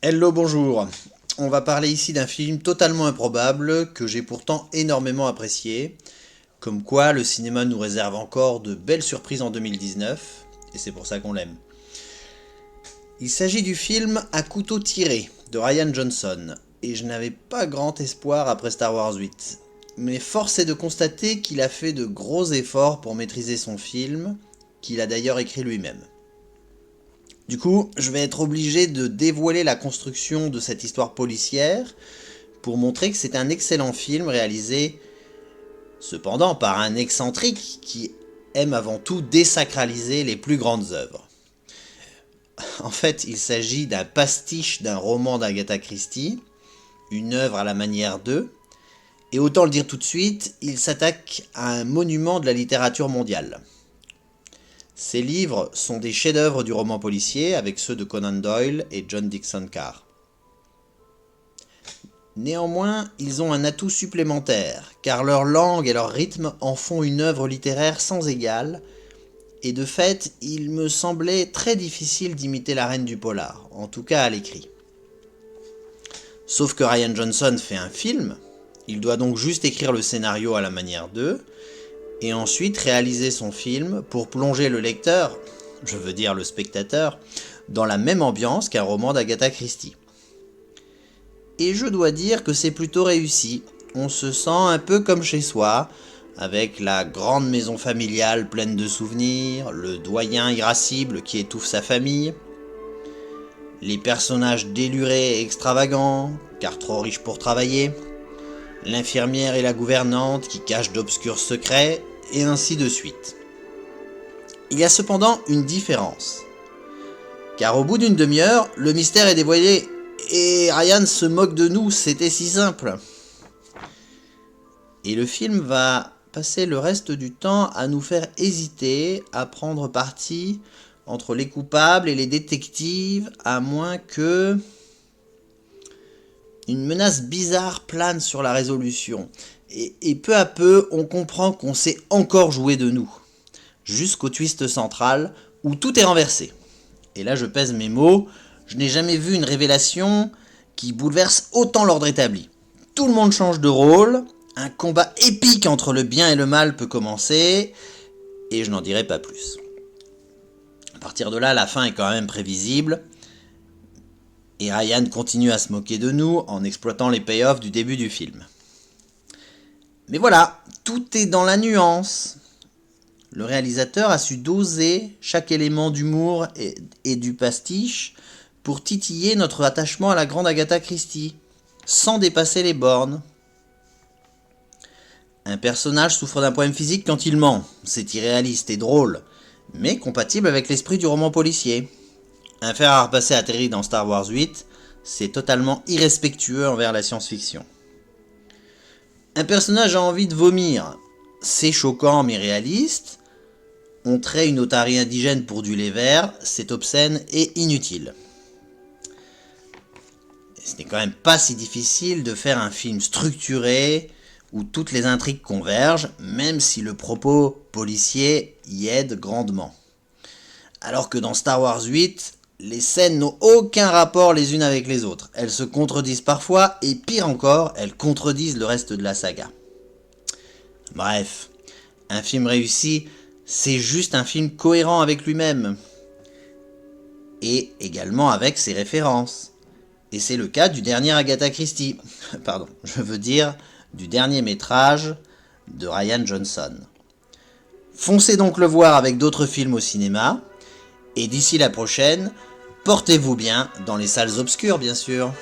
Hello, bonjour. On va parler ici d'un film totalement improbable que j'ai pourtant énormément apprécié. Comme quoi, le cinéma nous réserve encore de belles surprises en 2019, et c'est pour ça qu'on l'aime. Il s'agit du film À couteau tiré de Rian Johnson, et je n'avais pas grand espoir après Star Wars 8. Mais force est de constater qu'il a fait de gros efforts pour maîtriser son film, qu'il a d'ailleurs écrit lui-même. Du coup, je vais être obligé de dévoiler la construction de cette histoire policière pour montrer que c'est un excellent film réalisé cependant par un excentrique qui aime avant tout désacraliser les plus grandes œuvres. En fait, il s'agit d'un pastiche d'un roman d'Agatha Christie, une œuvre à la manière d'eux, et autant le dire tout de suite, il s'attaque à un monument de la littérature mondiale. Ces livres sont des chefs-d'œuvre du roman policier avec ceux de Conan Doyle et John Dickson Carr. Néanmoins, ils ont un atout supplémentaire, car leur langue et leur rythme en font une œuvre littéraire sans égale, et de fait, il me semblait très difficile d'imiter la reine du polar, en tout cas à l'écrit. Sauf que Rian Johnson fait un film, il doit donc juste écrire le scénario à la manière d'eux, et ensuite réaliser son film pour plonger le lecteur, je veux dire le spectateur, dans la même ambiance qu'un roman d'Agatha Christie. Et je dois dire que c'est plutôt réussi, on se sent un peu comme chez soi, avec la grande maison familiale pleine de souvenirs, le doyen irascible qui étouffe sa famille, les personnages délurés et extravagants, car trop riches pour travailler, l'infirmière et la gouvernante qui cachent d'obscurs secrets, et ainsi de suite. Il y a cependant une différence. Car au bout d'une demi-heure, le mystère est dévoilé, et Ryan se moque de nous, c'était si simple. Et le film va passer le reste du temps à nous faire hésiter, à prendre parti entre les coupables et les détectives, à moins que une menace bizarre plane sur la résolution, et peu à peu, on comprend qu'on s'est encore joué de nous, jusqu'au twist central, où tout est renversé. Et là je pèse mes mots, je n'ai jamais vu une révélation qui bouleverse autant l'ordre établi. Tout le monde change de rôle, un combat épique entre le bien et le mal peut commencer, et je n'en dirai pas plus. À partir de là, la fin est quand même prévisible, et Ryan continue à se moquer de nous en exploitant les payoffs du début du film. Mais voilà, tout est dans la nuance. Le réalisateur a su doser chaque élément d'humour et du pastiche pour titiller notre attachement à la grande Agatha Christie, sans dépasser les bornes. Un personnage souffre d'un problème physique quand il ment, c'est irréaliste et drôle, mais compatible avec l'esprit du roman policier. Un fer à repasser atterri dans Star Wars 8, c'est totalement irrespectueux envers la science-fiction. Un personnage a envie de vomir, c'est choquant mais réaliste. On traite une otarie indigène pour du lait vert, c'est obscène et inutile. Ce n'est quand même pas si difficile de faire un film structuré où toutes les intrigues convergent, même si le propos policier y aide grandement. Alors que dans Star Wars 8, les scènes n'ont aucun rapport les unes avec les autres. Elles se contredisent parfois, et pire encore, elles contredisent le reste de la saga. Bref, un film réussi, c'est juste un film cohérent avec lui-même. Et également avec ses références. Et c'est le cas du dernier Agatha Christie. Pardon, je veux dire du dernier métrage de Rian Johnson. Foncez donc le voir avec d'autres films au cinéma. Et d'ici la prochaine, portez-vous bien dans les salles obscures, bien sûr.